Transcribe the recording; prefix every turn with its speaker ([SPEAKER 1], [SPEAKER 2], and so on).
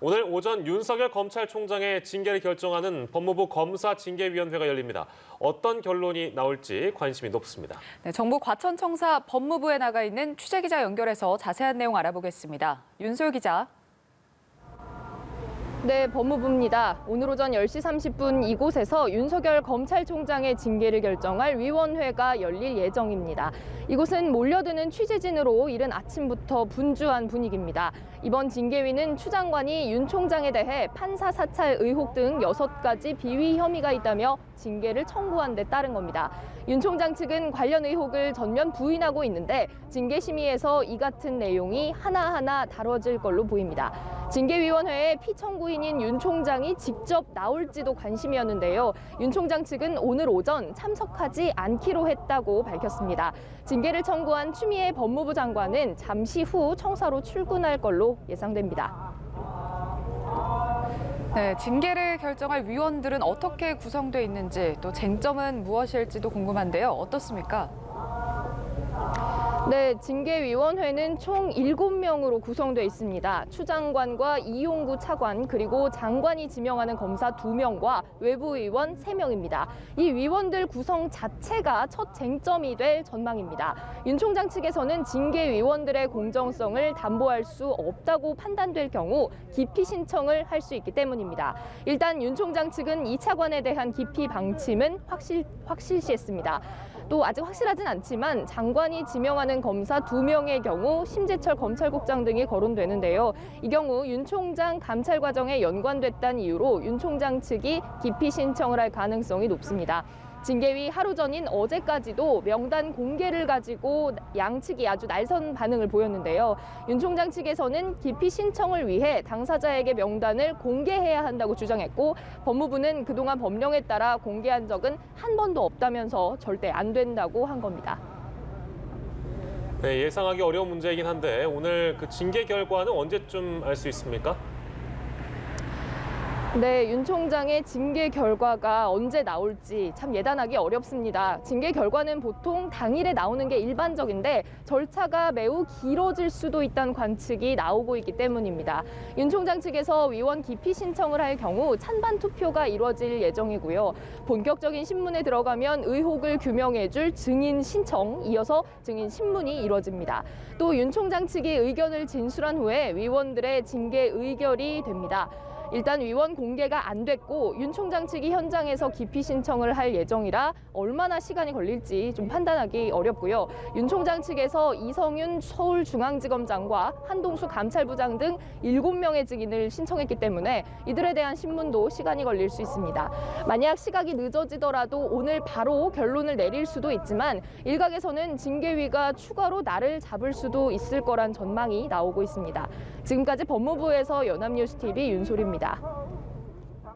[SPEAKER 1] 오늘 오전 윤석열 검찰총장의 징계를 결정하는 법무부 검사징계위원회가 열립니다. 어떤 결론이 나올지 관심이 높습니다.
[SPEAKER 2] 네, 정부 과천청사 법무부에 나가 있는 취재기자 연결해서 자세한 내용 알아보겠습니다. 윤소희 기자.
[SPEAKER 3] 네, 법무부입니다. 오늘 오전 10시 30분 이곳에서 윤석열 검찰총장의 징계를 결정할 위원회가 열릴 예정입니다. 이곳은 몰려드는 취재진으로 이른 아침부터 분주한 분위기입니다. 이번 징계위는 추 장관이 윤 총장에 대해 판사 사찰 의혹 등 6가지 비위 혐의가 있다며 징계를 청구한 데 따른 겁니다. 윤 총장 측은 관련 의혹을 전면 부인하고 있는데 징계 심의에서 이 같은 내용이 하나하나 다뤄질 걸로 보입니다. 징계위원회에 피청구인인 윤 총장이 직접 나올지도 관심이었는데요. 윤 총장 측은 오늘 오전 참석하지 않기로 했다고 밝혔습니다. 징계를 청구한 추미애 법무부 장관은 잠시 후 청사로 출근할 걸로 예상됩니다.
[SPEAKER 2] 네, 징계를 결정할 위원들은 어떻게 구성돼 있는지 또 쟁점은 무엇일지도 궁금한데요. 어떻습니까?
[SPEAKER 3] 네, 징계위원회는 총 7명으로 구성돼 있습니다. 추 장관과 이용구 차관 그리고 장관이 지명하는 검사 2명과 외부 의원 3명입니다. 이 위원들 구성 자체가 첫 쟁점이 될 전망입니다. 윤 총장 측에서는 징계위원들의 공정성을 담보할 수 없다고 판단될 경우 기피 신청을 할 수 있기 때문입니다. 일단 윤 총장 측은 이 차관에 대한 기피 방침은 확실시했습니다. 또 아직 확실하진 않지만 장관이 지명하는 검사 2명의 경우 심재철 검찰국장 등이 거론되는데요. 이 경우 윤 총장 감찰 과정에 연관됐다는 이유로 윤 총장 측이 기피 신청을 할 가능성이 높습니다. 징계위 하루 전인 어제까지도 명단 공개를 가지고 양측이 아주 날선 반응을 보였는데요. 윤 총장 측에서는 기피 신청을 위해 당사자에게 명단을 공개해야 한다고 주장했고 법무부는 그동안 법령에 따라 공개한 적은 한 번도 없다면서 절대 안 된다고 한 겁니다.
[SPEAKER 1] 네, 예상하기 어려운 문제이긴 한데 오늘 그 징계 결과는 언제쯤 알 수 있습니까?
[SPEAKER 3] 네, 윤 총장의 징계 결과가 언제 나올지 참 예단하기 어렵습니다. 징계 결과는 보통 당일에 나오는 게 일반적인데 절차가 매우 길어질 수도 있다는 관측이 나오고 있기 때문입니다. 윤 총장 측에서 위원 기피 신청을 할 경우 찬반 투표가 이루어질 예정이고요. 본격적인 신문에 들어가면 의혹을 규명해줄 증인 신청, 이어서 증인 신문이 이루어집니다. 또 윤 총장 측이 의견을 진술한 후에 위원들의 징계 의결이 됩니다. 일단 위원 공개가 안 됐고 윤 총장 측이 현장에서 기피 신청을 할 예정이라 얼마나 시간이 걸릴지 좀 판단하기 어렵고요. 윤 총장 측에서 이성윤 서울중앙지검장과 한동수 감찰부장 등 7명의 증인을 신청했기 때문에 이들에 대한 신문도 시간이 걸릴 수 있습니다. 만약 시각이 늦어지더라도 오늘 바로 결론을 내릴 수도 있지만 일각에서는 징계위가 추가로 날을 잡을 수도 있을 거란 전망이 나오고 있습니다. 지금까지 법무부에서 연합뉴스TV 윤소리입니다.